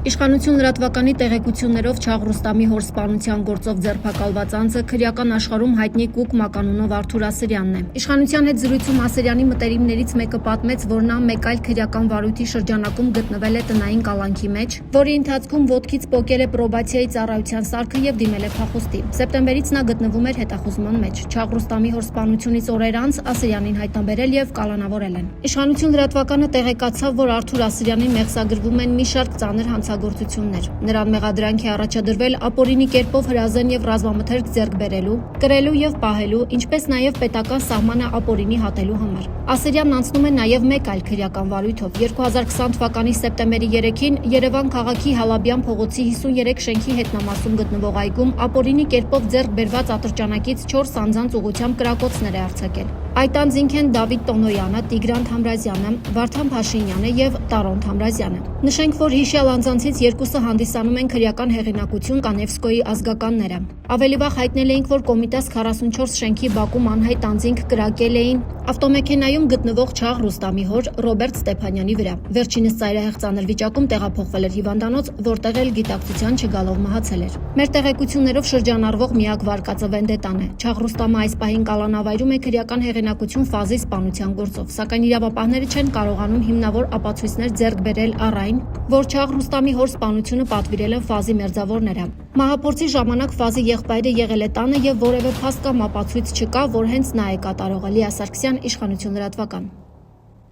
Իշխանություն լրատվականի տեղեկություններով Չաղ Ռուստամի հոր սպանության գործով ձերբակալված անձը քրեական աշխարհում հայտնի Կուկ մականունով Արթուր Ասրյանն է։ Իշխանության հետ զրույցում Ասրյանի մտերիմներից մեկը պատմեց, որ նա մեկ այլ քրեական վարույթի շրջանակում գտնվել է տնային կալանքի մեջ, որի ընթացքում ոտքից պոկել է պրոբացիայի ծառայության սարքը եւ դիմել է փախուստի։ Սեպտեմբերից նա գտնվում էր հետախուզման մեջ։ Չաղ Ռուստամի հոր սպանությունից օրեր անց Ասրյանին հայտնաբերել եւ կալանավորել են։ Իշխանություն լրատվականը տեղեկացավ, որ Արթուր Ասրյանին մեղսագրվում են մի շարք ծանր գործություններ։ Նրան մեղադրանք է առաջադրվել ապօրինի կերպով հրազեն եւ ռազմամթերք ձեռք բերելու, կրելու եւ պահելու, ինչպես նաեւ պետական սահմանը ապօրինի հատելու համար։ Ասրյանն անցնում է նաեւ մեկ այլ քրեական վարույթով։ 2020 թվականի սեպտեմբերի 3-ին Երևան քաղաքի Հալաբյան փողոցի 53 շենքի հետնամասում գտնվող այգում ապօրինի կերպով ձեռք բերված ատրճանակից 4 անձանց ուղղությամբ կրակոցներ է արձակել։ Այդ անձինք են Դավիթ Տոնոյանը, Տիգրան Թամրազյանը, Վարդան Փաշինյանը եւ Տարոն Թամրազյանը։ Նշենք, որ հիշյալ անձանցից երկուսը հանդիսանում են քրեական հեղինակություն Կանևսկոյի ազգականները։ Ավելի վաղ հայտնել էինք, որ Կոմիտաս 44 շենքի բակում անհայտ անձինք կրակել էին ավտոմեքենայում գտնվող Չաղ Ռուստամի հոր Ռոբերտ Ստեփանյանի վրա։ Վերջինս ծայրահեղ ծանր վիճակում տեղափոխվել էր հիվանդանոց, որտեղ էլ գիտակցության չգալով մահացել էր։ Մեր տեղեկություններով շրջանառվող միակ վարկածը Վենդետան է։ Չաղ Ռուստամը այս պահին կալանավայրում է քրեական հեղինակություն ֆազի սպանության գործով, սակայն իրավապահները չեն կարողանում հիմնավոր ապացույցներ ձեռք բերել առ այն, որ Չաղ Ռուստամի հոր սպանությունը պատվիրել են ֆազի մերձավորները։ Մահափորձի ժամանակ ֆազի եղբայրը եղել է տանը եւ որևէ փաստ կամ ապացույց չկա, որ հենց նա է կատարողը։ Լիա Սարգսյան, Իշխանություն լրատվական։